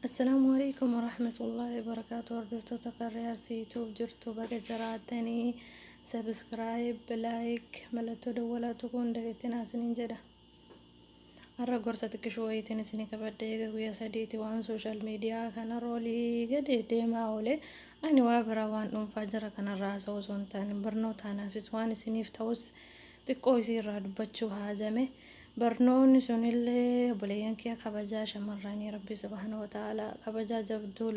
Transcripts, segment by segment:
السلام عليكم ورحمة الله وبركاته. وردتو تقرير سيتوب جرتو بقى جراتني سبسكرايب لايك ملتو دولاتو كون دقيتنا سنين جدا أرى قرصتك شوية تنسيني كبديك ويا سديتي وان سوشال ميديا كان رولي قد ديما أولي أني وابرا وان فجر كان الرأس وصنتان برنو تانا في سواني سنيف توس تقوي سيرا دبتشو هازمي برنون سنيلي بليان كيا كبجا شمراني ربي سبحانه وتعالى كبجا جبدو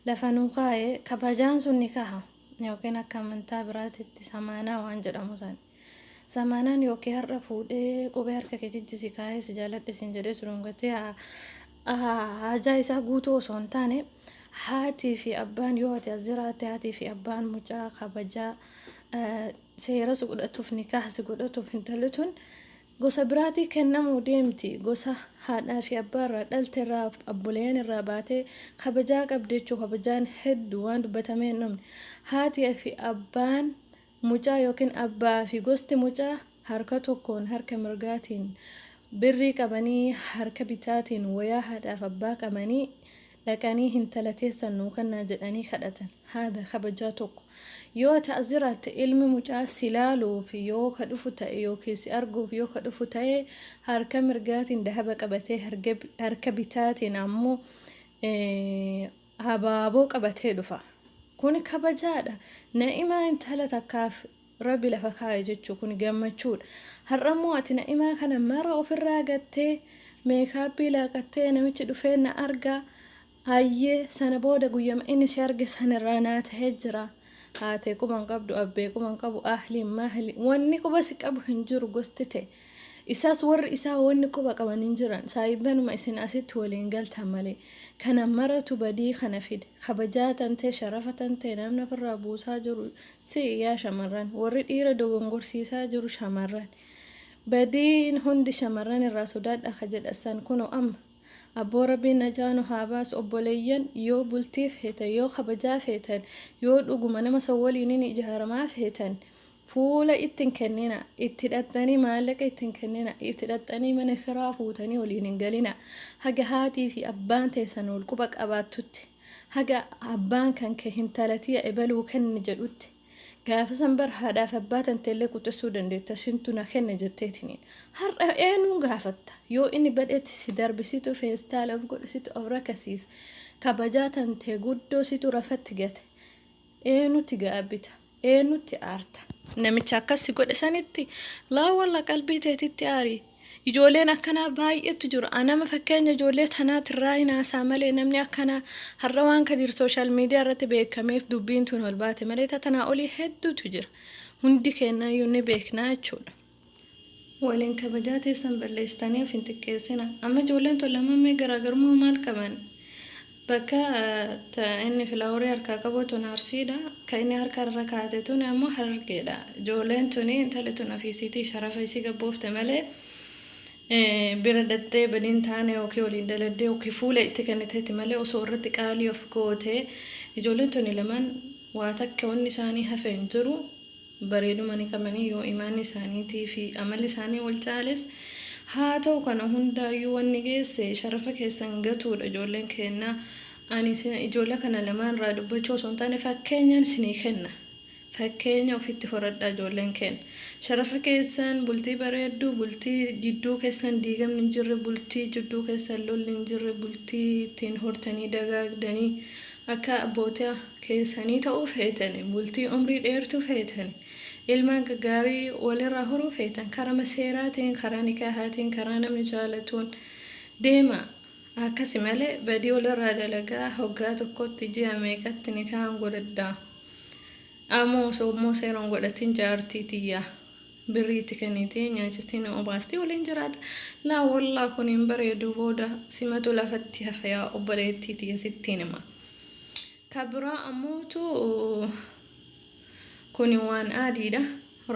لفنوقاي كبجان سنكها يوكينا كمنتا برات سمانا وانجد أموزان سمانا يوكي هرفودي قبير كجيجي سكاي سجالت سنجدي سرونغتي هاجايسا قوتو سونتاني هاتي في أبان يوتي الزراتي هاتي في أبان مجا كبجا سيرا سقودتو في نكاح سقودتو في انتلتون gosa biraatii kennamu deemti gosa haadhaa fi abbaarraa dhalte irraa abboleen irraa baatee kabajaa qabdeechuu kabajaan hedduu waan dubbatamee hin dhumne haati fi abbaan mucaa yookiin abbaa fi gosti mucaa harka tokkoon harka mirgaatiin birrii qabanii harka bitaatiin wayaa haadhaaf abbaa qabanii dhaqanii intala teessan nuu kannaa jedhanii kadhatan haadha kabajaa tokko yoo ta'aziraat ilmi mucaa silaaluu fi yoo ka dhufu ta'e yookiin si arguuf yoo ka dhufu ta'e harka mirgaatiin dahaba qabatee harka bitaatiin ammoo habaaboo qabatee dhufa kun kabajaadha na'imaa intala takkaaf rabbi lafa kaa'e jechuu kun gammachuudha har'ammoo ati na'imaa kana mara ofirraa gattee meekaappii laaqattee namichi dhufee na argaa hayyee sana booda guyyama inni si arge sanarraa naa ta'ee jira haatee quban qabdu abbee quban qabu ahliin mahli wanni quba si qabu hin jiru gosti ta'e isaas warri isaa wanni quba qaban hin jiran saayibanuma isin asitti waliin galtan malee kana maratu badii kana fide kabajaa tantee sharafa tantee namna firraa buusaa jiru si yaa shamarran warri dhiira dogongorsiisaa jiru shamarran badiin hundi shamarran irraa sodaadha ka jedhasan kunoo amma abboo rabbiin najaanu haabaas obboleeyyan yoo bultiif heetan yoo kabajaa feetan yoo dhuguma nama sawwaliin ijaaramaa feetan fuula ittiin kennina itti dhaxxanii maallaqa ittiin kennina itti dhaxxanii mana kiraa fuutanii waliin hin galina haga haatii fi abbaan teessan wal quba qabaattutti haga abbaan kan ke hintalatii ebaluu kenni jedhutti gaafa sanbar haadhaaf abbaatan teellee quxisuu dandeetta sintuna kenna jetteetiniin har'a eenyuun gaafatta yoo inni badheetti si darbisitu feestaala of godhisitu of rakasiis kabajaa tantee guddoo situ rafatti gate eenyutti gaabbita eenyutti aarta namicha akkas si godhe sanitti laa walla qalbii teetitti aarii ijoolleen akkanaa baay'eetu jiru anama fakkeenya ijoollee tanaati irraa hinaasaa malee namni akkanaa har'a waan kadir sooshaal miidiyaa irratti beekameef dubbiin tun ol baate malee tanaa olii hedduutu jira hundi keenyayyuu ni beeknaa jechuudha waliin kabajaa teessan balleessitanii of hin xiqqeessina amma ijoolleen tun lamamee garaagarummaa maal qaban bakka inni filaaworii harkaa qabuutu naarsiidha kan inni harka irra kaa'ate tun ammoo hargeedha ijoolleen tuni intalli tun ofiisiitii sharafa isii gabboofte malee bira dattee badiin taane yookiin waliin daladdee yookiin fuula itti kenniteetti malee osoo irratti qaalii of gootee ijoolleen tuni lamaan waa takka wanni isaanii hafe hin jiru bareeduma ni qabanii yoo imaanni isaaniitii fi amalli isaanii wal caales haa ta'u kana hundaayyuu wanni geesse sharafa keessan gatuudha ijoolleen kennaa ani ijoollee kana lamaan irraa dubbachuu osoo hin taane fakkeenyaan isinii kenna fakkeenya ofitti horadhaa ijoolleen kenna sharafa keessan bultii bareedduu bultii jidduu keessan diigamni hin jirre bultii jidduu keessan lolli hin jirre bultii ittiin hortanii dagaagdanii akka abbootii keessanii ta'uu feetani bultii umrii dheertuu feetani ilmaan gaggaarii walirraa horuu feetan karaa seeraatiin karaa nikaahatiin karaa namni jaalatuun deema akkasi malee badii walirraa dalagaa hoggaa tokkotti ji'a meeqatti nikaahan godhadhaa ammoo sommoo seeroon godhatiin jaartii tiyyaa birriitti kennitii nyaachistiin obaastii waliin jiraata laa wallaa kun hin bareedu booda simatu lafatti hafa yaa obboleettii tiyya sittiin hima kabiraa ammootu kun waan aadiidha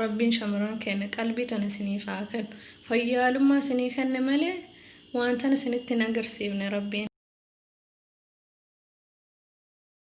rabbiin shamarran kenna qalbii tana siniif haa kennu fayyaalummaa sinii kenne malee waan tana sinitti hin agarsiifne rabbiin